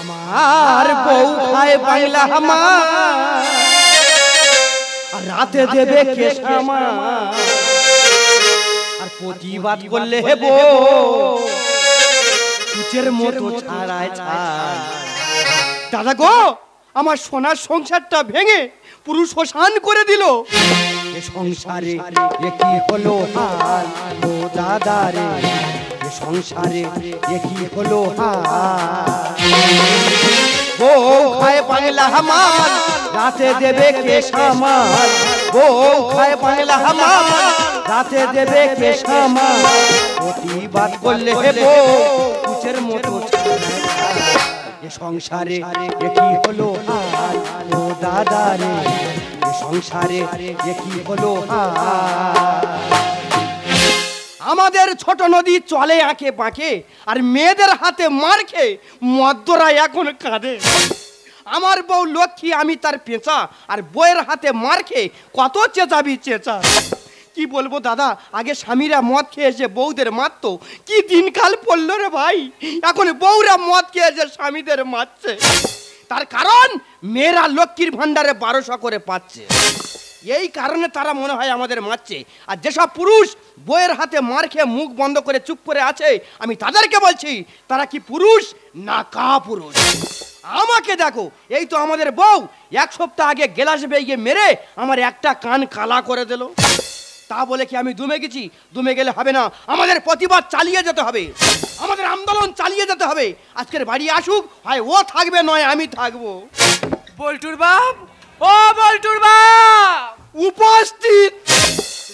আমার বউ খায় বাংলা আমার, আর রাতে দেবে কেশামা, আর প্রতিবাদ করলে হেব কুচের মতো ছাড়ায় ছাড়। দাদা গো, আমার সোনার সংসারটা ভেঙে পুরুষ শ্মশান করে দিল। এ সংসারে এ কি হলো হাল ও দাদা রে, এ সংসারে এ কি হলো হাল। বউ খায় বাংলা আমার, রাতে দেবে কেশামাল। বউ খায় বাংলা আমার, রাতে দেবে কেশামাল। প্রতিবাদ করলে হেব কুচের মতো ছাড়ায়। এ সংসারে এ কি হলো হাল ও দাদা রে, এ সংসারে এ কি হলো হাল। আমাদের ছোট নদী চলে আঁকে বাঁকে, আর মেয়েদের হাতে মার খেয়ে মদ্যরা এখন কাঁদে। আমার বউ লক্ষ্মী, আমি তার পেঁচা, আর বউয়ের হাতে মার খেয়ে কত চেঁচাবি চেঁচা। কি বলবো দাদা, আগে স্বামীরা মদ খেয়ে এসে বউদের মারতো, কি দিনকাল পড়লো রে ভাই। এখন বউরা মদ খেয়ে এসে স্বামীদের মারছে। তার কারণ মেয়েরা লক্ষ্মীর ভান্ডারে 1200 করে পাচ্ছে, এই কারণে তারা মনে হয় আমাদের মারছে। আর যেসব পুরুষ বউয়ের হাতে মার খেয়ে মুখ বন্ধ করে চুপ করে আছে, আমি তাদেরকে বলছি তারা কি পুরুষ না কাপুরুষ। আমাকে দেখো, এই তো আমাদের বউ 1 সপ্তাহ আগে গেলাস বেগে মেরে আমার একটা কান কালা করে দিল। তা বলে কি আমি দুমে গেছি? দুমে গেলে হবে না, আমাদের প্রতিবাদ চালিয়ে যেতে হবে, আমাদের আন্দোলন চালিয়ে যেতে হবে। আজকের বাড়ি আসুক, হয় ও থাকবে নয় আমি থাকবো। বল্টুর বাপ, ও বল্টুর বাপ উপস্থিত।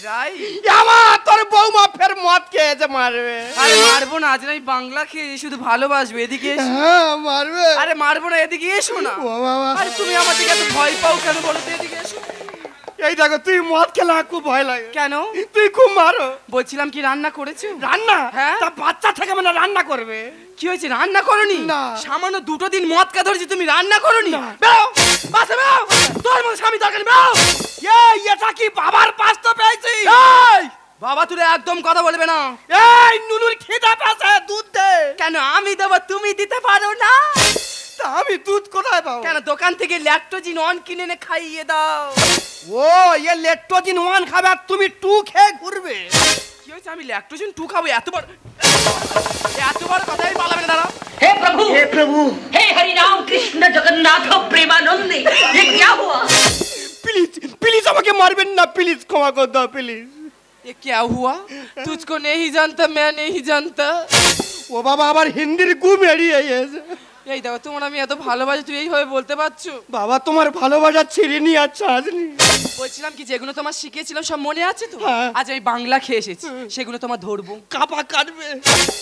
রাই আমার তোর বৌমা ফের মদ খেয়েছে, মারবে। আরে মারবো না, আজ আমি বাংলা খেয়ে শুধু ভালোবাসবে। এদিকে এসো। হ্যাঁ মারবে। আরে মারবো না, এদিকে এসো না। ও বাবা, আরে তুমি আমার দিকে এত ভয় পাও কেন বলো তো? এদিকে এসো। এই দেখো, তুই মদ খেলে খুব ভয় লাগে। কেন? তুই খুব মারো। বলছিলাম কি রান্না করেছো? রান্না? হ্যাঁ। তা বাচ্চা থেকে মানে রান্না করবে। কি হয়েছে, রান্না করনি? না। সামান্য 2টো দিন মদ কা ধরেছি, তুমি রান্না করনি? না। বেরো বাসে, বেরো। তোর মতো স্বামী দরকার নেই, বেরো। এই এটা কি বাবার পাস্তা পেয়েছি? এই বাবা, তুই একদম কথা বলবে না। এই নুনুর খিদা পেয়েছে, দুধ দে। কেন আমি দেবো, তুমি দিতে পারো না? তা আমি দুধ কোথায় পাবো? কেন দোকান থেকে ল্যাকটোজিন 1 কিনে এনে খাইয়ে দাও। ও এ লেট্টোজিন 1 খাবে আর তুমি 2 খেয়ে ঘুরবে। কি হয়েছে, আমি ল্যাকটোজিন 2 খাবো? এত বড় কথাই পালাবে না। দাঁড়া। हे प्रभु, हे प्रभु, हे हरि राम कृष्ण जगन्नाथ प्रेमानंद, ये क्या हुआ? প্লিজ প্লিজ আমাকে মারবেন না, প্লিজ ক্ষমা করে দাও প্লিজ। ये क्या हुआ? तुझको नहीं जानता, मैं नहीं जानता। ও বাবা, আবার হিন্দির গু মেরিয়ে গেছে। এই দেখো, তোমার আমি এত ভালোবাসি, তুই এইভাবে বলতে পারছো? বাবা তোমার ভালোবাসা ছিঁড়ে নিয়ে আচ্ছা আজনি। বলছিলাম কি, যেগুলো তোমার শিখেছিলাম সব মনে আছে তো? হ্যাঁ। আজ আমি বাংলা খেয়ে এসেছি, সেগুলো তোমার ধরবো। কাপা কাটবে।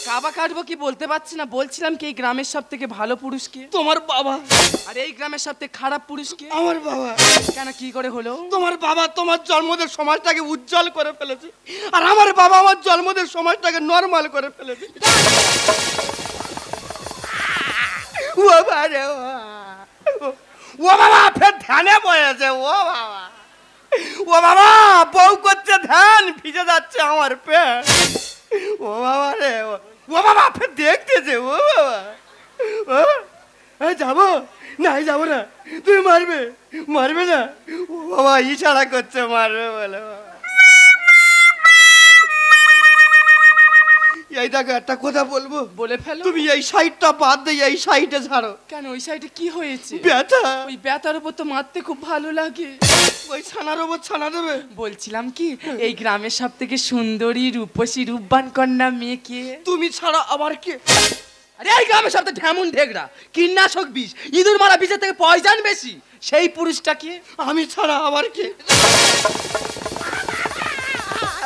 কাবা কাটবো কি বলতে পারছি না। বলছিলাম কি, এই গ্রামের সব থেকে ভালো পুরুষ কে? তোমার বাবা। আর এই গ্রামের সব থেকে খারাপ পুরুষ কে? আমার বাবা। কেন, কি করে হলো? তোমার বাবা তোমার জন্মদের সমাজটাকে উজ্জ্বল করে ফেলেছে, আর আমার বাবা আমার জন্মদের সমাজটাকে নরমাল করে ফেলেছে। ও বাবা রে, ও বাবা ফের ধ্যানে বয়েছে। ও বাবা, ও বাবা বউ করছে ধ্যান, ভিজে যাচ্ছে আমার পেট। ও বাবা রে, ও বাবা ফের দেখতেছে। ও বাবা, ও যাবো না, যাবো না। তুমি মারবে, মারবে না? ও বাবা ইশারা করছে মারবে বলে। এই দেখো, একটা কথা বলবো? বলে ফেলো। তুমি এই সাইডটা বাদ দিয়ে এই সাইডে ছাড়ো। কেন, ওই সাইডে কি হয়েছে? ব্যথা। ওই ব্যথার উপর তো মারতে খুব ভালো লাগে। ওই ছানার ওপর ছানা দেবে। বলছিলাম কি, এই গ্রামের সব থেকে সুন্দরী রূপসী রূপবান কন্যা মেয়ে কে? তুমি ছাড়া আবার কে? আরে এই গ্রামের সব থেকে ঢেমুন ঢেগড়া, কীটনাশক বিষ, ইঁদুর মারা বিষের থেকে পয়জন বেশি, সেই পুরুষটা কে? আমি ছাড়া আবার কে?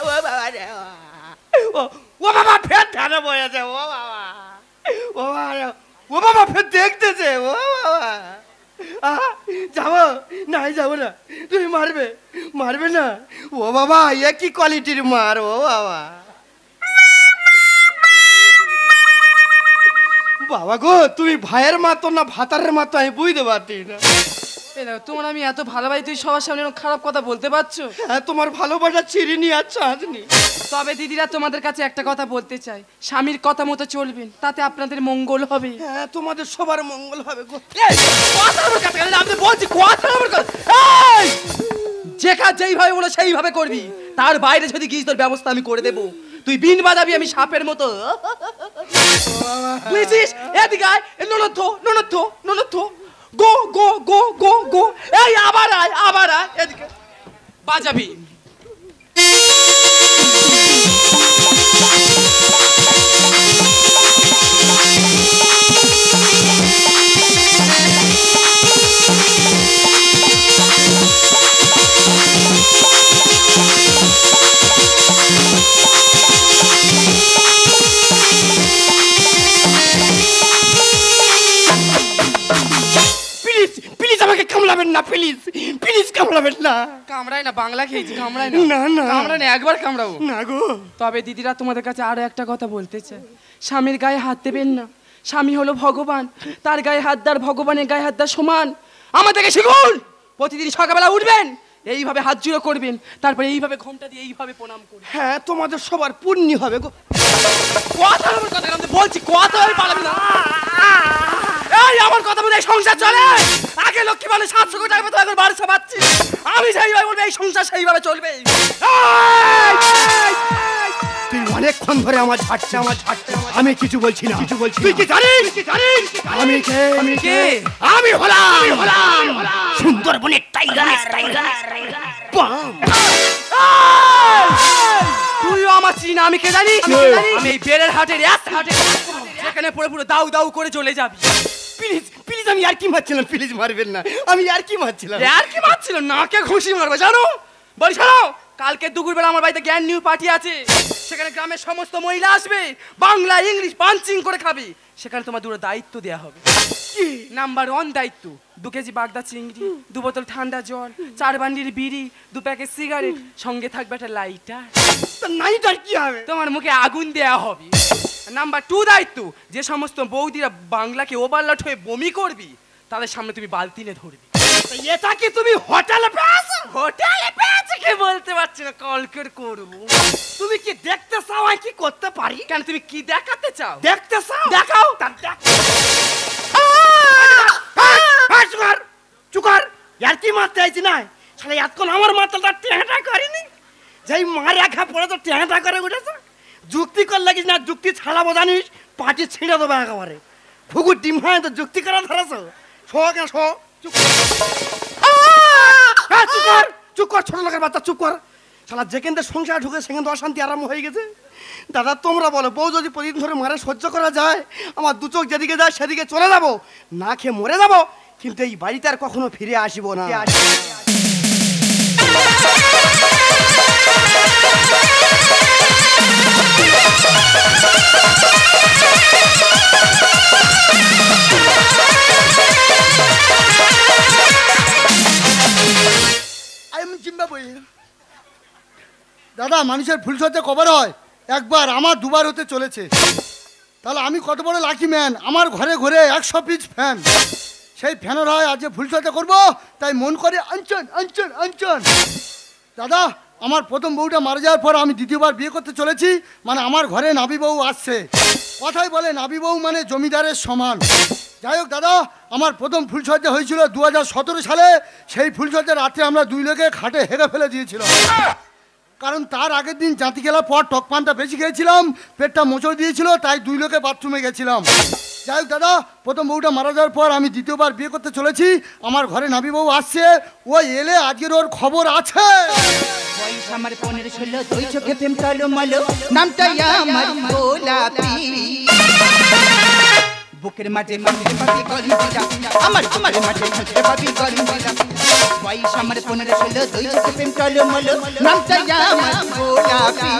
ও বাবা রে, ও বাবা ফের ধ্যানে বয়েছে। ও বাবা, ও বাবা, ও বাবা ফের দেখতেছে। ও বাবা, যাবো না, যাবো না। তুমি মারবে, মারবে না? ও বাবা এ কি কোয়ালিটির মার। ও বাবা, বাবা গো, তুমি ভাইয়ের মতো না ভাতারের মতো আমি বুঝতে পারছি না। এই দেখো তোমার আমি এত ভালোবাসি, তুই সবার সামনে এরকম খারাপ কথা বলতে পারছো? হ্যাঁ তোমার ভালোবাসা চিরিনি আর চাঁদনি। তবে দিদিরা তোমাদের কাছে একটা কথা বলতে চাই, স্বামীর কথা মতো চলবেন, তাতে আপনাদের মঙ্গল হবে। হ্যাঁ তোমাদের সবার মঙ্গল হবে গো। আমি বলছি কথা আমার কথা। যেইভাবে বলো সেইভাবে করবি, তার বাইরে যদি গিয়ে তোর ব্যবস্থা আমি করে দেবো। তুই বিন বাজাবি, আমি সাপের মতো। বুঝেছিস? এদিকে আয়, ননদ গো গো গো গো গো, এই আবার আয় এদিকে বাজাবি। আমাকে কামড়াবেন না, প্লিজ কামড়াবেন না। কামড়াই না, বাংলা খেয়েছি, কামড়াই না না কামড়াই না, একবার কামড়াবো না গো। তবে দিদিরা তোমাদের কাছে আরো একটা কথা বলতে চাই, স্বামীর গায়ে হাত দেবেন না। স্বামী হলো ভগবান, তার গায়ে হাত দেওয়ার ভগবানের গায়ে হাত দেওয়ার সমান। আমাদেরকে শিখুন, প্রতিদিন সকালবেলা উঠবেন, এইভাবে হাত জুড়ো করবেন, তারপরে এইভাবে ঘোমটা দিয়ে এইভাবে প্রণাম করবেন। হ্যাঁ তোমাদের সবার পুণ্য হবে গো। কথা আমার কথা আমি বলছি, কথা আমি পারবি না। এই আমার কথা বলে সংসার চলে। আগে লক্ষ্মী মানে 700 কোটি টাকা তো এখন 1200 পাচ্ছি। আমি সেইভাবে বলবো, এই সংসার সেইভাবে চলবে। তুই অনেকক্ষণ ধরে আমার ঝাড়ছে। আমি কিছু বলছি না। তুই কি জানিস? আমি কে? আমি হলাম সুন্দরবনের টাইগার। তুইও আমার চিনি না, আমি কে জানিস? আমি এই বেড়ের হাটের যেখানে পড়ে পুরো দাউ দাউ করে চলে যাবি। প্লিজ আমি আর কি মারছিলাম, প্লিজ মারবেন না। আমি আর কি মারছিলাম, নাকে ঘুষি মারবে জানো। বলি শোনো, কালকে দুপুরবেলা আমার বাড়িতে জ্ঞান নিউ পার্টি আছে। সেখানে গ্রামের সমস্ত মহিলা আসবে, বাংলা ইংলিশ পাঞ্চিং করে খাবে। সেখানে তোমার দুটো দায়িত্ব দেওয়া হবে। নাম্বার 1 দায়িত্ব, 2 কেজি বাগদা চিংড়ি, 2 বোতল ঠান্ডা জল, 4 বান্ডিল বিড়ি, 2 প্যাকেট সিগারেট, সঙ্গে থাকবে একটা লাইটার। নাইটার কি হবে? তোমার মুখে আগুন দেয়া হবে। নাম্বার 2 দায়িত্ব, যে সমস্ত বৌদিরা বাংলাকে ওভারলোড হয়ে বমি করবি, তাদের সামনে তুমি বালতি নিয়ে ধরবি। এটা কি তুমি হোটেলে পেয়েছো? হোটেলে পেয়েছি কি বলতে পারছি না, কল করে করবো। তুমি কি দেখতে চাও আমি কি করতে পারি? কেন, তুমি কি দেখাতে চাও? দেখতে চাও? দেখাও। চুকার আর কি মারতে আইছি না শালা, এতক্ষণ আমার মাথাটা টেঁটা করিনি। যেই মার একা পড়ে তো টেঁটা করে উঠেছে। যুক্তি কর লাগিস না, যুক্তি ছাড়াবো জানিস, পাটি ছিঁড়ে দেবো একেবারে। ফুকুর ডিম হয় তো যুক্তি করা ধরেছ। চুপ কর ছোট লোকের বাচ্চা, চুপ কর। শালা যেখান থেকে সংসার ঢুকে সেখান থেকে অশান্তি আরাম হয়ে গেছে। দাদা তোমরা বলো, বউ যদি প্রতিদিন ধরে মারে সহ্য করা যায়, আমার দু চোখ যেদিকে যায় সেদিকে চলে যাবো, না খেয়ে মরে যাবো, কিন্তু এই বাড়িতে আর কখনো ফিরে আসিব না। দাদা, মানুষের ফুলসজ্জা কবার হয়? একবার, আমার দুবার হতে চলেছে। তাহলে আমি কত বড় লাকি ম্যান, আমার ঘরে ঘরে 100 পিস ফ্যান। সেই ফ্যানের হয় আজ ফুলসজ্জা করবো, তাই মন করে আঞ্চন। দাদা, আমার প্রথম বউটা মারা যাওয়ার পর আমি দ্বিতীয়বার বিয়ে করতে চলেছি, মানে আমার ঘরে নাবি বউ আসছে। কথাই বলে নাবি বউ মানে জমিদারের সমান। যাই হোক দাদা, আমার প্রথম ফুলসজ্জা হয়েছিল 2017 সালে। সেই ফুলসজ্জার রাত্রে আমরা 2 লোকে খাটে হেরে ফেলে দিয়েছিল, কারণ তার আগের দিন জাতি খেলার পর টক পানটা বেশি খেয়েছিলাম, পেটটা মোচড় দিয়েছিল, তাই 2 লোকে বাথরুমে গেছিলাম। যাই হোক দাদা, প্রথম বউটা মারা যাওয়ার পর আমি দ্বিতীয়বার বিয়ে করতে চলেছি, আমার ঘরে নাবি বউ আসছে। ও এলে আজকের ওর খবর আছে। বয়স আমার 15-16, 2 চোখে প্রেম টলমলো, নামটা আমার গোলাপি। বুকের মাঝে মাঝে পাবি গরম দিলা, আমার মাঝে মাঝে পাবি গরম দিলা। বয়স আমার 15-16, 2 চোখে প্রেম টলমলো, নামটা আমার গোলাপি।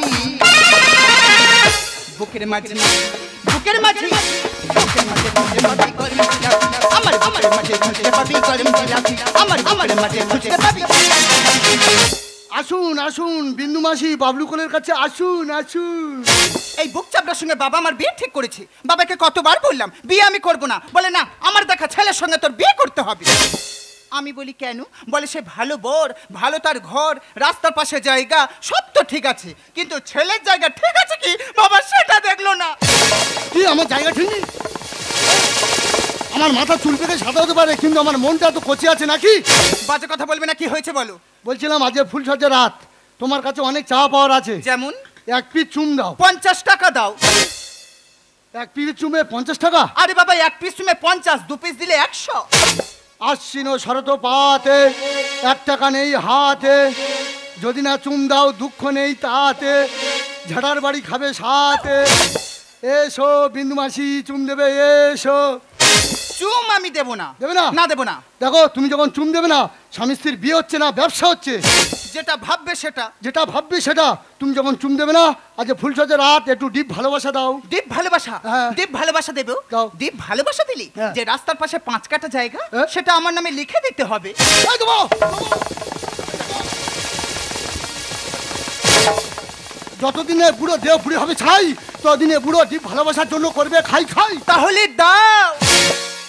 বুকের মাঝে পাবি গরম দিলা, আমার মাঝে পাবি গরম দিলা, আমার মাঝে পাবি। আসুন বিন্দু মাসি, বাবলু কোলের কাছে আসুন। এই বুক চাপড়ার সঙ্গে বাবা আমার বিয়ে ঠিক করেছে। বাবাকে কতবার বললাম বিয়ে আমি করব না, বলে না আমার দেখা ছেলের সঙ্গে তোর বিয়ে করতে হবে। আমি বলি কেন? বলে সে ভালো বর, ভালো তার ঘর, রাস্তার পাশে জায়গা, সব তো ঠিক আছে, কিন্তু ছেলের জায়গা ঠিক আছে কি বাবা সেটা দেখলো না। কি আমার জায়গা ঠিক নেই? আমার মাথা চুল পেকে সাদা হতে পারে, কিন্তু আমার মনটা তো কচি আছে নাকি? বাজে কথা বলবে না, কি হয়েছে বলো। বলছিলাম আজকে ফুলসজ্জার রাত, তোমার কাছে অনেক চা পাওয়ার আছে। যেমন? এক পিস চুম দাও। 50 টাকা দাও। এক পিস চুমে 50 টাকা? আরে বাবা এক পিস চুমে 50, 2 পিস দিলে 100। আশ্বিন শরত পাতে, 1 টাকা নেই হাতে, যদি না চুম দাও দুঃখ নেই তাতে, ঝাড়ার বাড়ি খাবে সাথে, এসো বিন্দু মাসি চুম দেবে এসো। চুম আমি দেবো না। দেবে না? না দেবো না। দেখো তুমি যখন চুম দেবে না, স্বামী স্ত্রীর বিয়ে হচ্ছে না, ব্যবসা হচ্ছে। যেটা ভাববে সেটা। যেটা ভাববে সেটা। তুমি যখন চুম দেবে না, আজ ফুলসজ্জার রাত, একটু ডিপ ভালোবাসা দাও। দীপ ভালোবাসা? হ্যাঁ। দীপ ভালোবাসা দেবো। দাও। দীপ ভালোবাসা দিলি হ্যাঁ। যে রাস্তার পাশে 5 কাঠা জায়গা, হ্যাঁ। সেটা আমার নামে লিখে দিতে হবে। এই দেবো। যতদিনে বুড়ো দেহ বুড়ি হবে ছাই, ততদিনে বুড়ো ডিপ ভালোবাসার জন্য করবে খাই খাই। তাহলে দাও।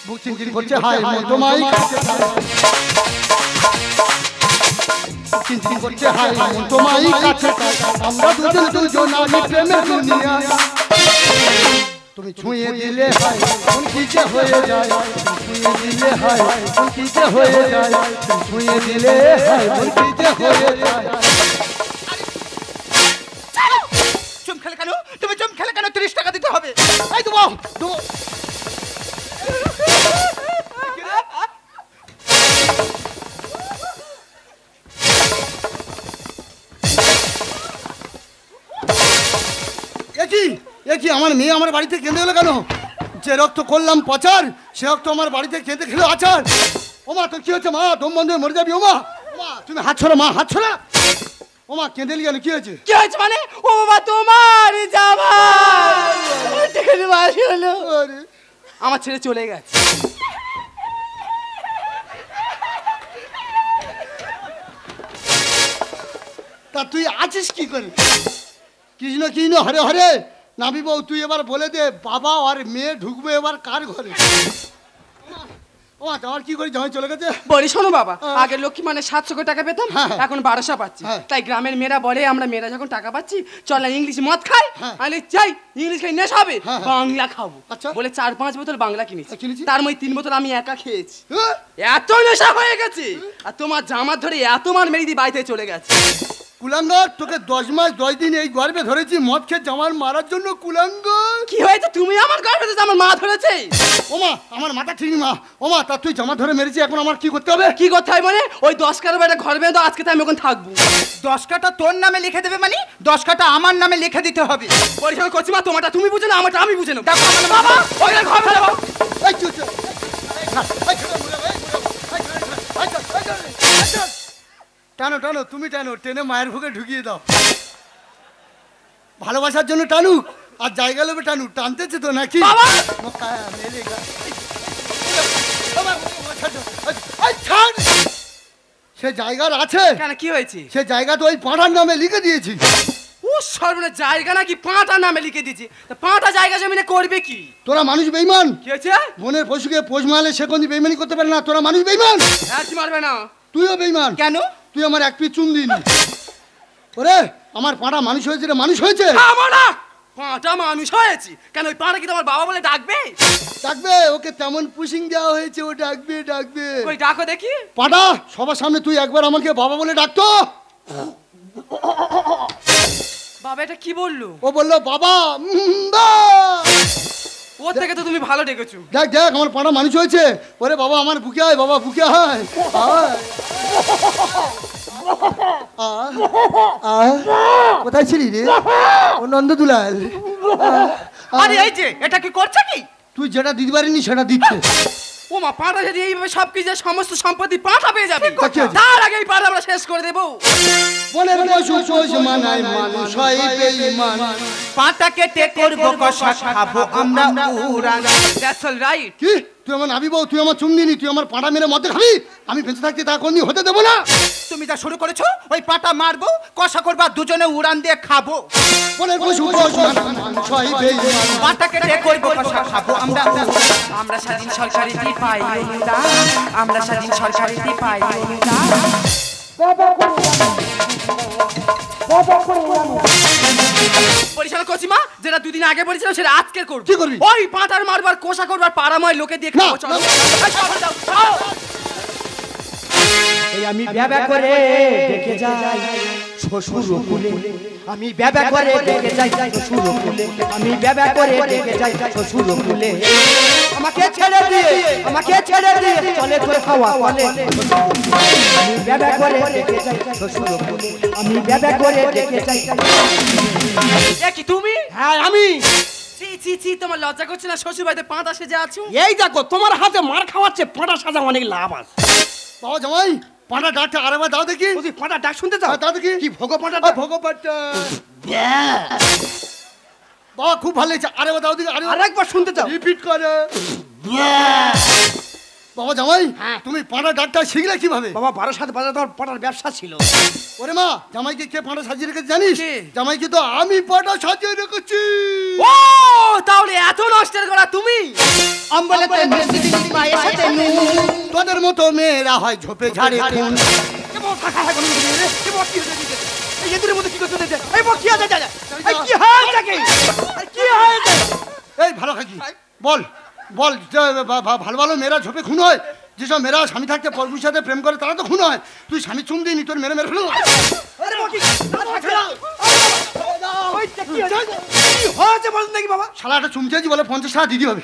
বুক চিনচিন করছে হাই মন তোমায় কাছে চাই। চিনচিন করছে হাই মন তোমায় কাছে চাই। আমরা দুজন আমি প্রেমের দুনিয়া। তুমি ছুঁয়ে দিলে হাই মন কি যে হয়ে যায়, ছুঁয়ে দিলে হাই মন কি যে হয়ে যায়, ছুঁয়ে দিলে হাই মন কি যে হয়ে যায়। চুম খেলে কেন? তুমি চুম খেলে কেন? 30 টাকা দিতে হবে। এই দেবো দেবো। একই আমার মেয়ে আমার বাড়িতে কেঁদে গেলো কেন? যে রক্ত করলাম প্রচার, সে রক্ত আমার বাড়িতে কেঁদে খেলো আচার। ওমা তোর কি হচ্ছে মা? দম বন্ধ হয়ে মরে যাবি। ওমা ওমা তুমি হাত ছড়া মা, হাত ছড়া। ওমা কেঁদেলি কেন? কি হয়েছে? কি হয়েছে মানে? ও বাবা তোমার জামাই ডেলিভারি হলো, আরে আমার ছেড়ে চলে গেছে। তা তুই আছিস কি করে? কৃষ্ণ কৃষ্ণ হরে হরে। নাবি বউ তুই এবার বলে দে, বাবা আর মেয়ে ঢুকবে এবার কার ঘরে? ওমা তোমার কি করি জামাই চলে গেছে? বলি শোনো বাবা, আগের লক্ষ্মী মানে 700 করে টাকা পেতাম, হ্যাঁ। এখন 1200 পাচ্ছি। হ্যাঁ। তাই গ্রামের মেয়েরা বলে আমরা মেয়েরা যখন টাকা পাচ্ছি চল না ইংলিশ মদ খাই। হ্যাঁ। আমি চাই ইংলিশ খাই নেশা হবে, হ্যাঁ। বাংলা খাবো। আচ্ছা। বলে 4-5 বোতল বাংলা কিনেছি, কিনেছি? তার মধ্যে 3 বোতল আমি একা খেয়েছি। হ্যাঁ? এত নেশা হয়ে গেছে, আর তোমার জামার ধরে এত মার মেরে দিয়ে বাড়িতে চলে গেছে। কুলাঙ্গার, তোকে 10 মাস 10 দিন এই গর্ভে ধরেছি মদ খেয়ে জামার মারার জন্য। কুলাঙ্গার কি হয়েছে? তুমি আমার গর্ভে আমার মা ধরেছে। ওমা আমার মাথা ঠিক মা। ওমা তা তুই জামা ধরে মেরেছি, এখন আমার কি করতে হবে? কি করতে হয় মানে? ওই 10 কাটা বাড়ি ঘর বেঁধে দাও, আজকে তো আমি ওখানে থাকবো। 10 কাঠা তোর নামে লিখে দেবে মানে 10 কাঠা আমার নামে লিখে দিতে হবে। পরিষ্কার করছি মা, তোমারটা তুমি বুঝে না, আমারটা আমি বুঝে নেবো। দেখো আমার বাবা ওই ঘর বেঁধে দাও। এই চুপ চুপ। এই ছোট মুড়ে, এই মুড়ে, এই চল, এই চল, এই চল। টানো টানো, তুমি টানো, টেনে মায়ের বুকে ঢুকিয়ে দাও। ভালোবাসার জন্য টানুক আর জায়গা লোভে টানুক, টানতেছে তো নাকি? বাবা! সে জায়গার আছে, কেন কি হয়েছে? সে জায়গা তো ওই পাড়ার নামে লিখে দিয়েছি। ও সর্বনাশ, জায়গা নাকি পাঁটা নামে লিখে দিয়েছে? তা পাঁটা জায়গা জমিনে করবে কি? তোরা মানুষ বেইমান। কি হয়েছে? বনের পশুকে পোষ মারলে সে কোনদিন বেইমানি করতে পারে না। তোরা মানুষ বেইমান। হ্যাঁ কি মারবে না? তুইও বেইমান। কেন? তুই আমার এক পিস চুন দিনি। ওরে আমার পাড়া মানুষ হয়েছে রে, মানুষ হয়েছে। আমরা পাঁটা মানুষ হয়েছি কেন? ওই পাঁটা কি তোমার বাবা বলে ডাকবে? ডাকবে, ওকে তেমন পুশিং দেওয়া হয়েছে, ও ডাকবে ডাকবে। ওই ডাকো দেখি। পাড়া সবার সামনে তুই একবার আমাকে বাবা বলে ডাকতো। বাবা এটা কি বললো? ও বললো বাবা। বা। ওর থেকে তো তুমি ভালো ডেকেছো। দেখ দেখ আমার পাড়া মানুষ হয়েছে। ওরে বাবা আমার বুকে আয়, বাবা বুকে আয়। আয়। আয়। আয়। কোথায় ছিলি রে? ও নন্দদুলাল। আরে এই যে এটা কি করছে কি? তুই যেটা দিতে পারিনি সেটা দিচ্ছে। ও মা, পাঁটা যদি এইভাবে সবকিছু সমস্ত সম্পত্তি পাঁটা পেয়ে যাবে, ঠিক আছে। তার আগে এই পাঁটা আমরা শেষ করে দেবো। বনের পশু পোষ মানায়, মানুষ হয় বেঈমান। পাটা কেটে করব কষা, খাবো আমরা উড়ান। That's all right. কি তুই আমার নাবি বউ, তুই আমার চুম দিনি, তুই আমার পাড়া মেরে মধ্যে খাবি, আমি বেঁচে থাকতে তা কোনদিন হতে দেবো না। তুমি যা শুরু করেছো, ওই পাটা মারবো, কষা করবা, দুজনে উড়ান দিয়ে খাবো। বলে পশু পাটা কেটে করবো কষা খাবো আমরা। আমরা স্বাধীন সরকারিতে পাই অনুদান, আমরা স্বাধীন সরকারিতে পাই অনুদান। পরিচালক কচিমা, যেটা দুদিন আগে বলেছিলাম সেটা আজকে করব। কি করবি? ওই পাঁটার মারবার কোষা করবার পাড়াময় লোকে দিয়ে খাবো। চলো এই আমি ব্যাবা করে দেখে যাই শ্বশুর কুলে, আমি ব্যাবা করে দেখে যাই শ্বশুর কুলে, আমি ব্যাবা করে দেখে যাই শ্বশুর কুলে। আমাকে ছেড়ে দিয়ে, আমাকে ছেড়ে দিয়ে চলে তোর খাওয়া বলে। আমি ব্যাবা করে দেখে যাই শ্বশুর কুলে, আমি ব্যাবা করে দেখে যাই। এ কি তুমি? হ্যাঁ আমি। চি চি চি, তোমার লজ্জা করছে না শ্বশুর বাড়িতে পাঁটা সেজে আছো? এই দেখো তোমার হাতে মার খাওয়াচ্ছে, পাঁটা সাজা অনেক লাভ আছে। বাবা জামাই, পাটা ডাকটা আরেকবার দাও দেখি। বুঝি পাঁটা ডাক শুনতে চাও? দাও দেখি। কি ভোগ পাঁটা? ভোগ পাটা। বাবা খুব ভালো লেগেছে, আরেকবার দাও দেখি। আরেকবার শুনতে চাও? রিপিট করে। বাবা জামাই, তুমি পাটা ডাকটা শিখলে কিভাবে? বাবা 12 বাজার তোমার পাঁটার ব্যবসা ছিল। ওরে মা, জামাইকে কে পাটা সাজিয়ে রেখেছে জানিস? কে? জামাইকে তো আমি পাটা সাজিয়ে রেখেছি। ও তাহলে এত নষ্টের করা তুমি? অম্বলেতে মিষ্টি দিলি পায়ে সাথে নুন। তোদের মতো মেয়েরা হয় ঝোপে ঝাড়ে খুন। এই ভালো খাকি বল বল, ভালো ভালো মেয়েরা ঝোপে খুন হয়? যেসব মেয়েরা স্বামী থাকতে পরপুর সাথে প্রেম করে তারা তো খুন হয়। তুই স্বামী চুম দিইনি, তোর মেরে মেরে ফেলো। শালা একটা চুমচেছি বলে 50 টাকা দিতে হবে।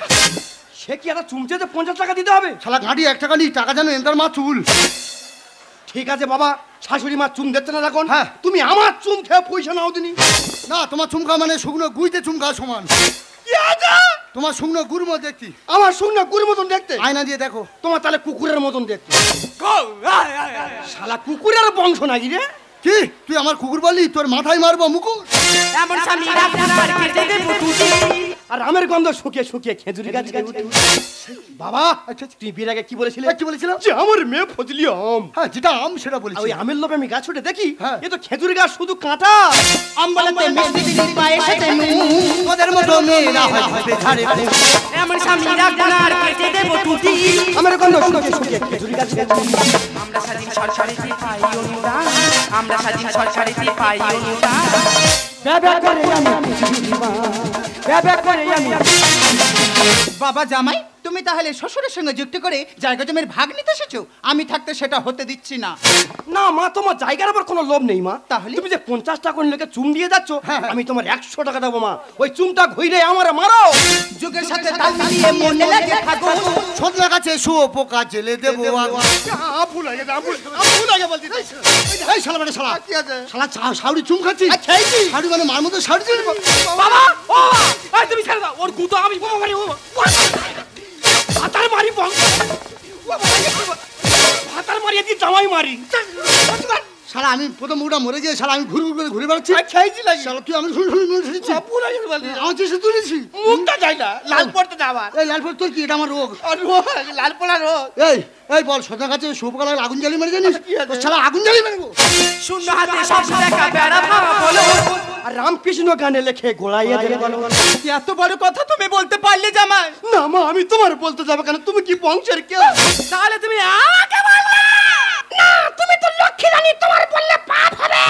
সে কি একটা চুমচেতে 50 টাকা দিতে হবে? শালা গাড়ি 1 টাকা নিই, টাকা জানো এন্টার মা চুল। ঠিক আছে বাবা, শাশুড়ি মা চুম দিচ্ছে না এখন। হ্যাঁ। তুমি আমার চুম খেয়ে পয়সা নাও দিনি। না, তোমার চুম খাওয়া মানে শুকনো গুইতে চুম খাওয়া সমান। কি আছে? তোমার শুকনো গুড় মতো দেখতি। আমার শুকনো গুড়ের মতন দেখতে। আয়না দিয়ে দেখো। তোমার তাহলে কুকুরের মতন দেখতে। শালা কুকুরের বংশ নাকি রে? কি তুই আমার কুকুর বললি? তোর মাথায় মারবো মুকুর। এমন স্বামী আপনার কেটে দেবো টুটি। আর আমের গন্ধ শুকিয়ে শুকিয়ে খেজুরি গাছ উঠে। বাবা আচ্ছা, তুই বিয়ের আগে কি বলেছিলে? কি বলেছিলাম? যে আমার মেয়ে ফজলি আম। হ্যাঁ, যেটা আম সেটা আর বলেছি। ওই আমের লোভে আমি গাছ উঠে দেখি, হ্যাঁ। এ তো খেজুরি গাছ শুধু কাঁটা। অম্বলেতে মিষ্টি দিলি পায়ে সাথে নুন। তোদের মতো মেয়েরা হয় ঝোপে ঝাড়ে খুন। এমন স্বামী আপনার কেটে দেবো টুটি। আমের গন্ধ শুকিয়ে শুকিয়ে খেজুরি গাছ আমরা স্বাধীন সরকারিতে পাই অনুদান, আমরা স্বাধীন সরকারিতে পাই অনুদান। ব্যাবা করে আমি ব্যাবা করে আমি। বাবা জামাই, তুমি তাহলে শ্বশুরের সঙ্গে যুক্তি করে জায়গা জমির ভাগ নিতে এসেছো? আমি থাকতে সেটা হতে দিচ্ছি না। না মা, তোমার জায়গার উপর কোনো লোভ নেই মা। তাহলে? তুমি যে 50 টাকা করে লোকে চুম দিয়ে যাচ্ছ, হ্যাঁ। আমি তোমার 100 টাকা দেবো মা। ওই চুমটা ঘুরে আমার মারো। যুগের সাথে তাল মিলিয়ে মনে লাগে থাকো। সজনা গাছে শুয়ো পোকা জেলে দেবো আগুন। ভুল হয়ে গেছে, ভুল হয়ে বলছি। এই শালা মানে শালা কি আছে? শালা শাউরি চুম খাচ্ছি। খেয়েছি শাউরি মানে মার মতো শাউরি চুম। বাবা ও এই তুমি ছেড়ে দাও, ওর গুতো আমি ভাতার মারি ভাতার মারিয়ে দিয়ে জামাই মারি। শালা আমি প্রথম মুখটা মরে গিয়ে শালা আমি ঘুরে ঘুরে ঘুরে বেড়াচ্ছি। খেয়েছি লাগে শালা তুই আমি শুনে শুনেছি। ভুল হয়ে গেছে বলছি। আমার চেষ্টা তুলেছি। মুখটা যাই না, লাল পড়তে যাবার। এই লালপুর তোর কি? এটা আমার রোগ। লাল পড়া রোগ। এই বল, সজনা গাছে শুয়ো পোকা লাগলে আগুন জ্বালিয়ে মেরে জানিস? কি আছে? তোর শালা আগুন জ্বালিয়ে মেরবো। শূন্য হাতে সব দেখা বেড়া ভাবা বলো। আর রামকৃষ্ণ গানে লেখে গোড়াইয়া দেবে বলো। এত বড় কথা তুমি বলতে পারলে জামাই? না মা, আমি তোমার বলতে যাবো কেন? তুমি কি বংশের কেউ? তাহলে তুমি আমাকে বললে না, তুমি তো লক্ষ্মী রানী, তোমার বললে পাপ হবে।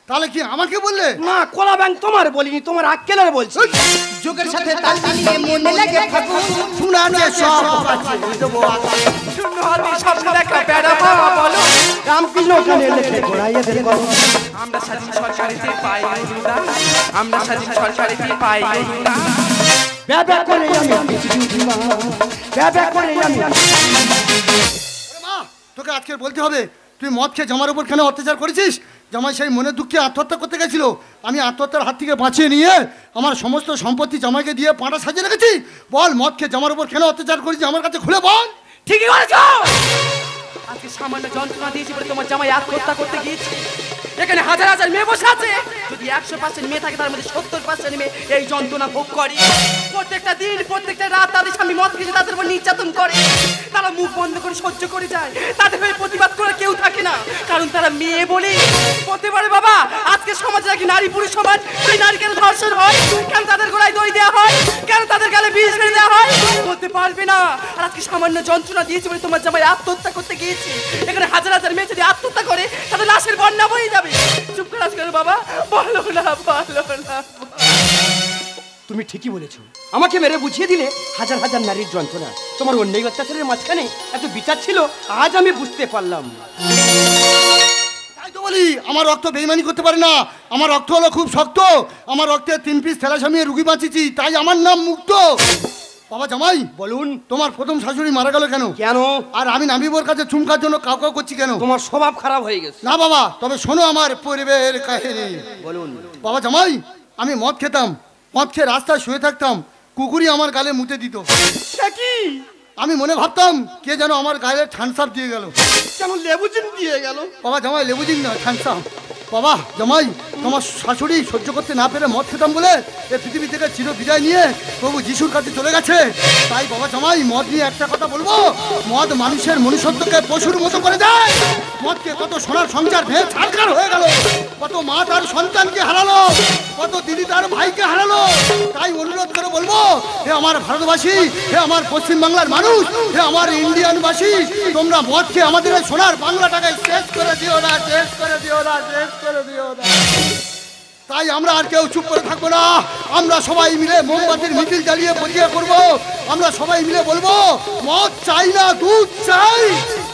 তাহলে কি আমাকে বললে? না, কোলা ব্যাং তোমার বলিনি, তোমার আক্কেলের বলছি। যুগের সাথে তাল মিলিয়ে মনে লাগে থাকো। শুনানে সব পোকা জেলে দেবো আগুন। শূন্য হাতে সব দেখা বেড়া ভাবা বলো। রামকৃষ্ণ গানে লেখে গোড়াইয়া দেবে বলো। আমরা স্বাধীন সরকারিতে পাই অনুদান, আমরা স্বাধীন সরকারিতে পাই অনুদান। ব্যাবা করে আমি ব্যাবা করে আমি। ওরে মা, তোকে আজকে বলতে হবে, তুই মদ খেয়ে জামার উপর কেন অত্যাচার করেছিস? জামাই সেই মনে দুঃখে আত্মহত্যা করতে গেছিল। আমি আত্মহত্যার হাত থেকে বাঁচিয়ে নিয়ে আমার সমস্ত সম্পত্তি জামাইকে দিয়ে পাঁটা সাজিয়ে রেখেছি। বল, মদ খেয়ে জামার উপর কেন অত্যাচার করেছিস আমার কাছে খুলে বল। ঠিকই বলেছো। আজকে সামান্য যন্ত্রণা দিয়েছি বলে তোমার জামাই আত্মহত্যা করতে গিয়েছে। এখানে হাজার হাজার মেয়ে বসে আছে, যদি 100% মেয়ে থাকে তার মধ্যে 70% মেয়ে এই যন্ত্রণা ভোগ করে। প্রত্যেকটা দিন প্রত্যেকটা রাত তাদের স্বামী মদ খেয়ে তাদের উপর নির্যাতন করে, তারা মুখ বন্ধ করে সহ্য করে যায়। তাদের হয়ে প্রতিবাদ করে কেউ থাকে না, কারণ তারা মেয়ে বলে। বলতে পারে বাবা আজকে সমাজে নাকি নারী পুরুষ সমাজ, সেই নারী কেন ধর্ষণ হয়, কেন তাদের গোড়ায় দড়ি দেওয়া হয়, কেন তাদের গালে বিষ ফেলে দেওয়া হয়, বলতে পারবে না। আর আজকে সামান্য যন্ত্রণা দিয়েছে বলে তোমার জামাই আত্মহত্যা করতে গিয়েছে। এখানে হাজার হাজার মেয়ে যদি আত্মহত্যা করে তাদের লাশের বন্যা বয়ে যাবে। চুপ করে আজকে বাবা, বলো না বলো না। তুমি ঠিকই বলেছো, আমাকে মেরে বুঝিয়ে দিলে হাজার হাজার নারীর যন্ত্রণা। তোমার অন্যায় অত্যাচারের মাঝখানে এত বিচার ছিল, আজ আমি বুঝতে পারলাম। তাই তো বলি আমার রক্ত বেইমানি করতে পারে না। আমার রক্ত হলো খুব শক্ত, আমার রক্তে 3 পিস থ্যালাসেমিয়া রুগী বাঁচিয়েছি, তাই আমার নাম মুক্ত। বাবা জামাই বলুন, তোমার প্রথম শাশুড়ি মারা গেল কেন? কেন? আর আমি নাবিবর কাছে চুমকার জন্য কাউ কাউ করছি কেন? তোমার স্বভাব খারাপ হয়ে গেছে। না বাবা, তবে শোনো আমার পরিবের কাহিনী। বলুন। বাবা জামাই, আমি মদ খেতাম, মদ খেয়ে রাস্তায় শুয়ে থাকতাম, কুকুরই আমার গালে মুতে দিত। সে কি? আমি মনে ভাবতাম কে যেন আমার গায়ে থানসাপ দিয়ে গেল। কেন লেবু চিন দিয়ে গেল? বাবা জামাই লেবুজিন না, থানসাপ। বাবা জামাই, তোমার শাশুড়ি সহ্য করতে না পেরে মদ খেতাম বলে এ পৃথিবী থেকে চির বিদায় নিয়ে প্রভু যিশুর কাছে চলে গেছে। তাই বাবা জামাই মদ নিয়ে একটা কথা বলবো, মদ মানুষের মনুষ্যত্বকে পশুর মতো করে দেয়। মদকে কত সোনার সংসার ভেঙে ছাড়খাড় হয়ে গেল, কত মা তার সন্তানকে হারালো, কত দিদি তার ভাইকে হারালো। তাই অনুরোধ করে বলবো, হে আমার ভারতবাসী, হে আমার পশ্চিমবাংলার মানুষ, হে আমার ইন্ডিয়ানবাসী, তোমরা মদকে আমাদের এই সোনার বাংলাটাকে শেষ করে দিও না, শেষ করে দিও না, শেষ করে দিও না। তাই আমরা আর কেউ চুপ করে থাকবো না, আমরা সবাই মিলে মোমবাতির মিছিল জ্বালিয়ে প্রতিজ্ঞা করবো। আমরা সবাই মিলে বলবো, মদ চাই না দুধ চাই,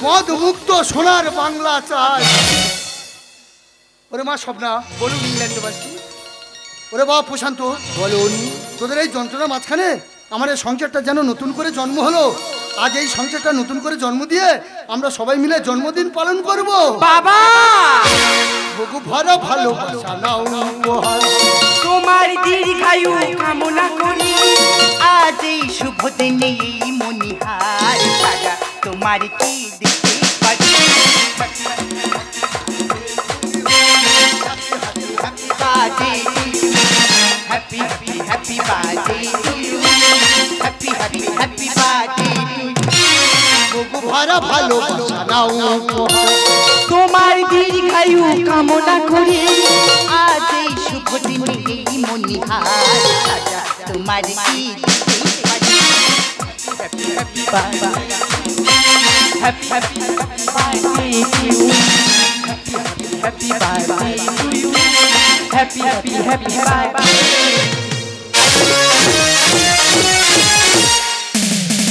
মদ মুক্ত সোনার বাংলা চাই। ওরে মা স্বপ্না, বলুন ইংল্যান্ডবাসী। ওরে বাবা প্রশান্ত, বলুন। তোদের এই যন্ত্রণার মাঝখানে আমার এই সংসারটা যেন নতুন করে জন্ম হলো। আজ এই সংসারটা নতুন করে জন্ম দিয়ে আমরা সবাই মিলে জন্মদিন পালন করব। বাবা বুকু ভরা ভালোবাসা নাও উপহার, তোমার দীর্ঘায়ু কামনা করি, আজ এই শুভ দিনে এই মনিহার সাজা তোমার কি দিতে পারি। Happy happy birthday to you, happy happy happy birthday to you. বুকু ভরা ভালোবাসা নাও উপহার, তোমার দীর্ঘায়ু কামনা করি, আজ এই শুভ দিনে এই মনিহার সাজা তোমার কি দিতে পারি। Happy happy birthday, happy happy birthday to you, happy happy birthday to you, happy happy happy birthday.